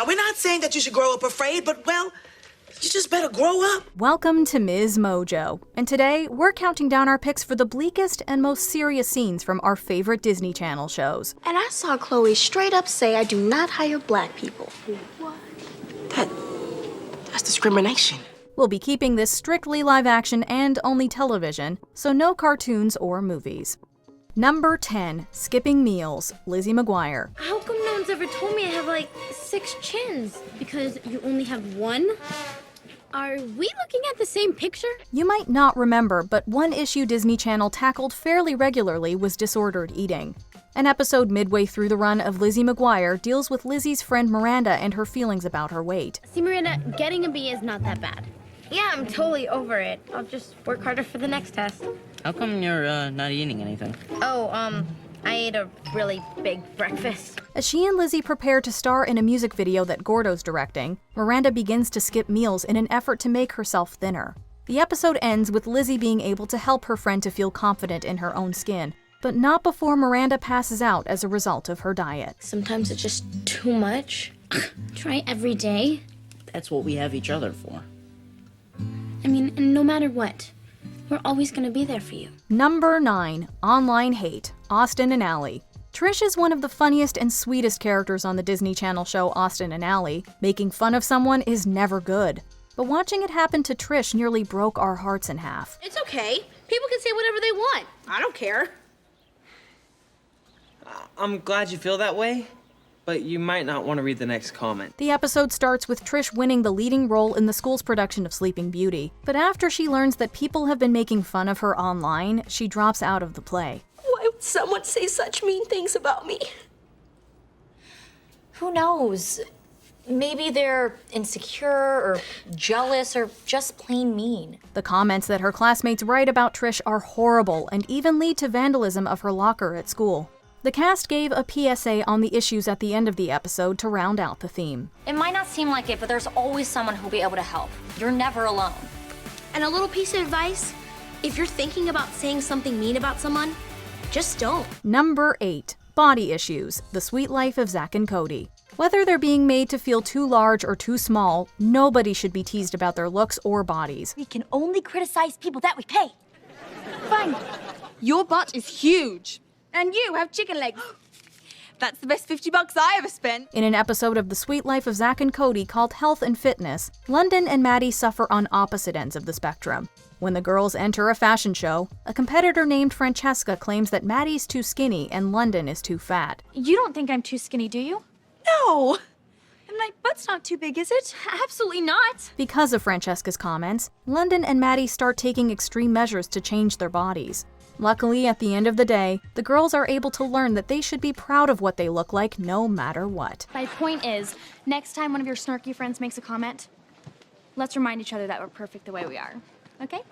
Now, we're not saying that you should grow up afraid, but, well, you just better grow up. Welcome to MsMojo, and today we're counting down our picks for the bleakest and most serious scenes from our favorite Disney Channel shows. And I saw Chloe straight up say I do not hire black people. What? That's discrimination. We'll be keeping this strictly live action and only television, so no cartoons or movies. Number 10, Skipping Meals, Lizzie McGuire. How come no one's ever told me I have like 6 chins? Because you only have one? Are we looking at the same picture? You might not remember, but one issue Disney Channel tackled fairly regularly was disordered eating. An episode midway through the run of Lizzie McGuire deals with Lizzie's friend Miranda and her feelings about her weight. See, Miranda, getting a B is not that bad. Yeah, I'm totally over it. I'll just work harder for the next test. How come you're not eating anything? Oh, I ate a really big breakfast. As she and Lizzie prepare to star in a music video that Gordo's directing, Miranda begins to skip meals in an effort to make herself thinner. The episode ends with Lizzie being able to help her friend to feel confident in her own skin, but not before Miranda passes out as a result of her diet. Sometimes it's just too much. Try every day. That's what we have each other for. I mean, and no matter what, we're always gonna be there for you. Number 9, Online Hate, Austin and Ally. Trish is one of the funniest and sweetest characters on the Disney Channel show Austin and Ally. Making fun of someone is never good, but watching it happen to Trish nearly broke our hearts in half. It's okay. People can say whatever they want. I don't care. I'm glad you feel that way, but you might not want to read the next comment. The episode starts with Trish winning the leading role in the school's production of Sleeping Beauty, but after she learns that people have been making fun of her online, she drops out of the play. Why would someone say such mean things about me? Who knows? Maybe they're insecure or jealous or just plain mean. The comments that her classmates write about Trish are horrible and even lead to vandalism of her locker at school. The cast gave a PSA on the issues at the end of the episode to round out the theme. It might not seem like it, but there's always someone who'll be able to help. You're never alone. And a little piece of advice, if you're thinking about saying something mean about someone, just don't. Number 8, Body Issues, The Sweet Life of Zack and Cody. Whether they're being made to feel too large or too small, nobody should be teased about their looks or bodies. We can only criticize people that we pay. Fine. Your butt is huge. And you have chicken legs. That's the best $50 I ever spent. In an episode of The Sweet Life of Zack and Cody called Health and Fitness, London and Maddie suffer on opposite ends of the spectrum. When the girls enter a fashion show, a competitor named Francesca claims that Maddie's too skinny and London is too fat. You don't think I'm too skinny, do you? No. And my butt's not too big, is it? Absolutely not. Because of Francesca's comments, London and Maddie start taking extreme measures to change their bodies. Luckily, at the end of the day, the girls are able to learn that they should be proud of what they look like no matter what. My point is, next time one of your snarky friends makes a comment, let's remind each other that we're perfect the way we are. Okay?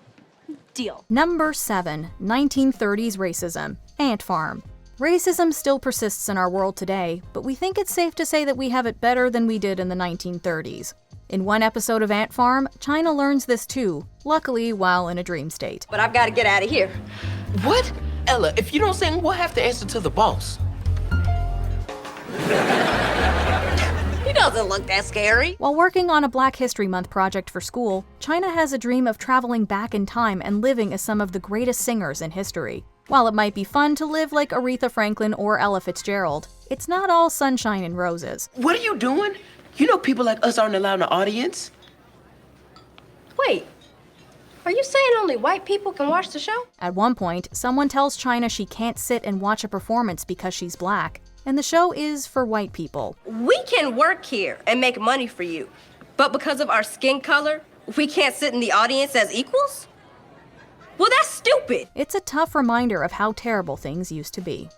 Deal. Number 7, 1930s Racism, Ant Farm. Racism still persists in our world today, but we think it's safe to say that we have it better than we did in the 1930s. In one episode of Ant Farm, China learns this too, luckily while in a dream state. But I've got to get out of here. What? Ella, if you don't sing, we'll have to answer to the boss. He doesn't look that scary. While working on a Black History Month project for school, China has a dream of traveling back in time and living as some of the greatest singers in history. While it might be fun to live like Aretha Franklin or Ella Fitzgerald, it's not all sunshine and roses. What are you doing? You know people like us aren't allowed in the audience. Wait, are you saying only white people can watch the show? At one point, someone tells China she can't sit and watch a performance because she's black, and the show is for white people. We can work here and make money for you, but because of our skin color, we can't sit in the audience as equals? Well, that's stupid. It's a tough reminder of how terrible things used to be.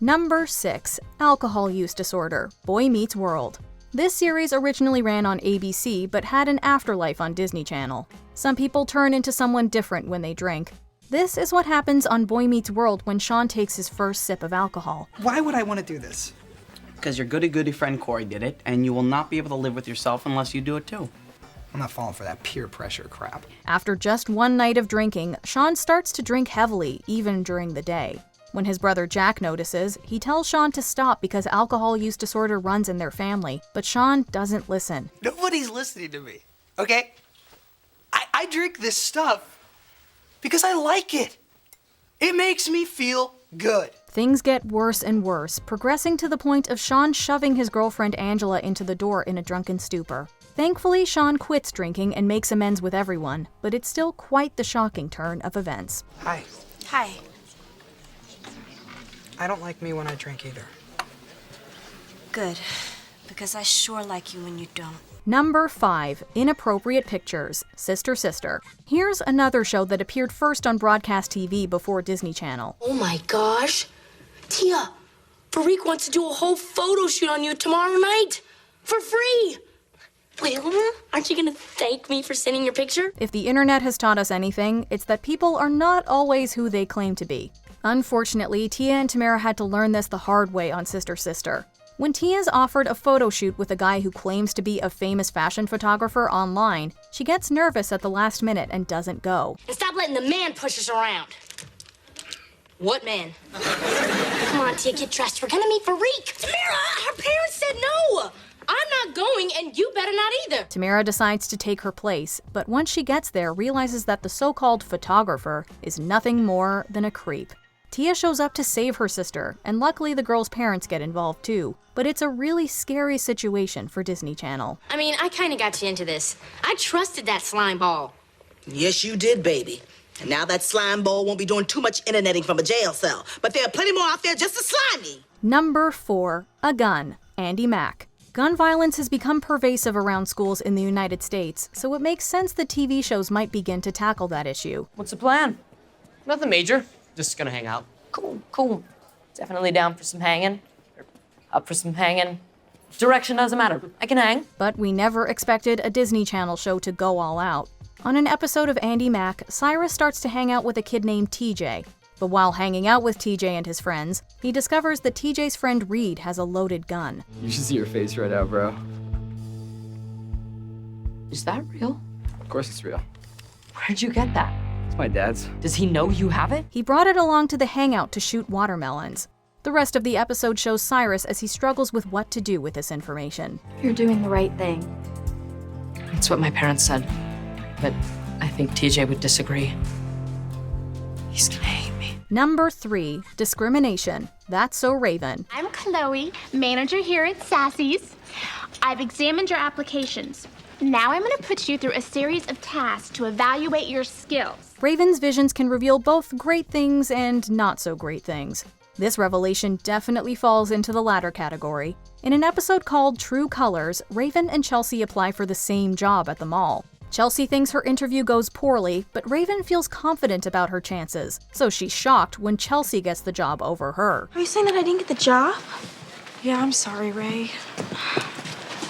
Number 6, Alcohol Use Disorder, Boy Meets World. This series originally ran on ABC, but had an afterlife on Disney Channel. Some people turn into someone different when they drink. This is what happens on Boy Meets World when Sean takes his first sip of alcohol. Why would I want to do this? Because your goody-goody friend Corey did it, and you will not be able to live with yourself unless you do it too. I'm not falling for that peer pressure crap. After just one night of drinking, Sean starts to drink heavily, even during the day. When his brother Jack notices, he tells Sean to stop because alcohol use disorder runs in their family, but Sean doesn't listen. Nobody's listening to me, okay? I drink this stuff because I like it. It makes me feel good. Things get worse and worse, progressing to the point of Sean shoving his girlfriend Angela into the door in a drunken stupor. Thankfully, Sean quits drinking and makes amends with everyone, but it's still quite the shocking turn of events. Hi. Hi. I don't like me when I drink either. Good, because I sure like you when you don't. Number 5. Inappropriate Pictures, Sister Sister. Here's another show that appeared first on broadcast TV before Disney Channel. Oh my gosh. Tia, Farik wants to do a whole photo shoot on you tomorrow night. For free. Wait, aren't you gonna thank me for sending your picture? If the internet has taught us anything, it's that people are not always who they claim to be. Unfortunately, Tia and Tamara had to learn this the hard way on Sister Sister. When Tia's offered a photo shoot with a guy who claims to be a famous fashion photographer online, she gets nervous at the last minute and doesn't go. And stop letting the man push us around. What man? Come on, Tia, get dressed. We're gonna meet Farik. Tamara, her parents said no. I'm not going, and you better not either. Tamara decides to take her place, but once she gets there, realizes that the so-called photographer is nothing more than a creep. Tia shows up to save her sister, and luckily the girl's parents get involved too. But it's a really scary situation for Disney Channel. I mean, I kind of got you into this. I trusted that slime ball. Yes, you did, baby. And now that slime ball won't be doing too much interneting from a jail cell. But there are plenty more out there just as slimy. Number 4. A Gun, Andy Mack. Gun violence has become pervasive around schools in the United States, so it makes sense that TV shows might begin to tackle that issue. What's the plan? Nothing major. Just gonna hang out. Cool. Definitely down for some hanging. Or up for some hanging. Direction doesn't matter. I can hang. But we never expected a Disney Channel show to go all out. On an episode of Andy Mack, Cyrus starts to hang out with a kid named TJ. But while hanging out with TJ and his friends, he discovers that TJ's friend Reed has a loaded gun. You should see your face right now, bro. Is that real? Of course it's real. Where'd you get that? It's my dad's. Does he know you have it? He brought it along to the hangout to shoot watermelons. The rest of the episode shows Cyrus as he struggles with what to do with this information. You're doing the right thing. That's what my parents said. But I think TJ would disagree. He's gonna hate me. Number 3. Discrimination. That's So Raven. I'm Chloe, manager here at Sassy's. I've examined your applications. Now I'm going to put you through a series of tasks to evaluate your skills. Raven's visions can reveal both great things and not so great things. This revelation definitely falls into the latter category. In an episode called True Colors, Raven and Chelsea apply for the same job at the mall. Chelsea thinks her interview goes poorly, but Raven feels confident about her chances, so she's shocked when Chelsea gets the job over her. Are you saying that I didn't get the job? Yeah, I'm sorry, Ray.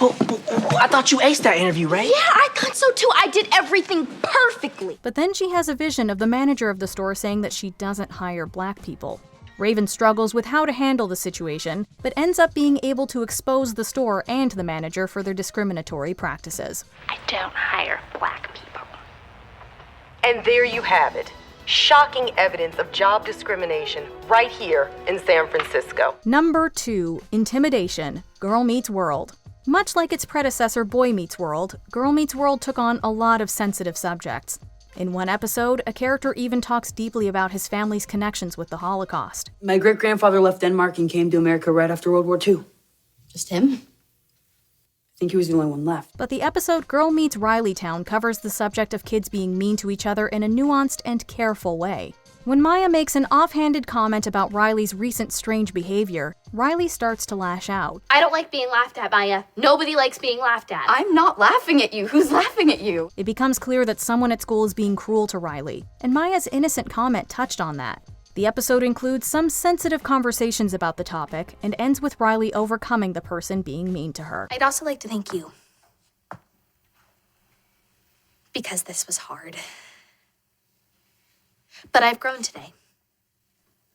I thought you aced that interview, Ray. Yeah, I thought so too. I did everything perfectly. But then she has a vision of the manager of the store saying that she doesn't hire black people. Raven struggles with how to handle the situation, but ends up being able to expose the store and the manager for their discriminatory practices. I don't hire black people. And there you have it. Shocking evidence of job discrimination right here in San Francisco. Number 2. Intimidation. Girl Meets World. Much like its predecessor Boy Meets World, Girl Meets World took on a lot of sensitive subjects. In one episode, a character even talks deeply about his family's connections with the Holocaust. My great-grandfather left Denmark and came to America right after World War II. Just him? I think he was the only one left. But the episode Girl Meets Riley Town covers the subject of kids being mean to each other in a nuanced and careful way. When Maya makes an offhanded comment about Riley's recent strange behavior, Riley starts to lash out. I don't like being laughed at, Maya. Nobody likes being laughed at. I'm not laughing at you. Who's laughing at you? It becomes clear that someone at school is being cruel to Riley, and Maya's innocent comment touched on that. The episode includes some sensitive conversations about the topic and ends with Riley overcoming the person being mean to her. I'd also like to thank you. Because this was hard. But I've grown today.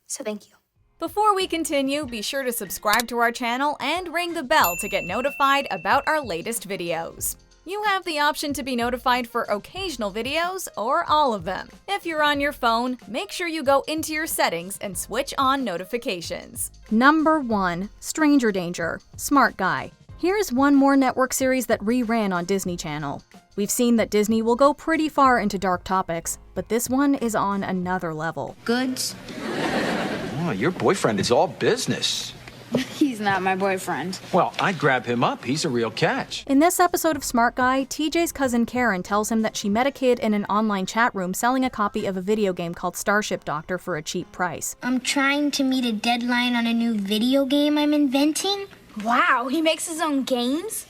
So thank you. Before we continue, be sure to subscribe to our channel and ring the bell to get notified about our latest videos. You have the option to be notified for occasional videos or all of them. If you're on your phone, make sure you go into your settings and switch on notifications. Number 1. Stranger Danger. Smart Guy. Here's one more network series that re-ran on Disney Channel. We've seen that Disney will go pretty far into dark topics, but this one is on another level. Goods? Oh, your boyfriend is all business. He's not my boyfriend. Well, I'd grab him up. He's a real catch. In this episode of Smart Guy, TJ's cousin Karen tells him that she met a kid in an online chat room selling a copy of a video game called Starship Doctor for a cheap price. I'm trying to meet a deadline on a new video game I'm inventing. Wow, he makes his own games?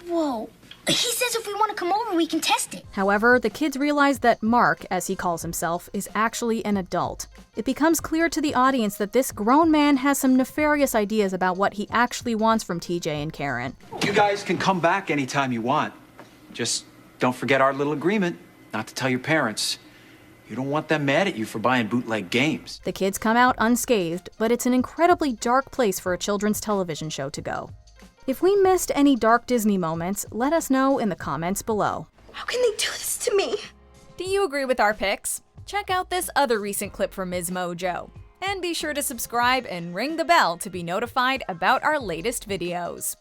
Whoa. He says if we want to come over, we can test it. However, the kids realize that Mark, as he calls himself, is actually an adult. It becomes clear to the audience that this grown man has some nefarious ideas about what he actually wants from TJ and Karen. You guys can come back anytime you want. Just don't forget our little agreement not to tell your parents. You don't want them mad at you for buying bootleg games. The kids come out unscathed, but it's an incredibly dark place for a children's television show to go. If we missed any dark Disney moments, let us know in the comments below. How can they do this to me? Do you agree with our picks? Check out this other recent clip from MsMojo. And be sure to subscribe and ring the bell to be notified about our latest videos.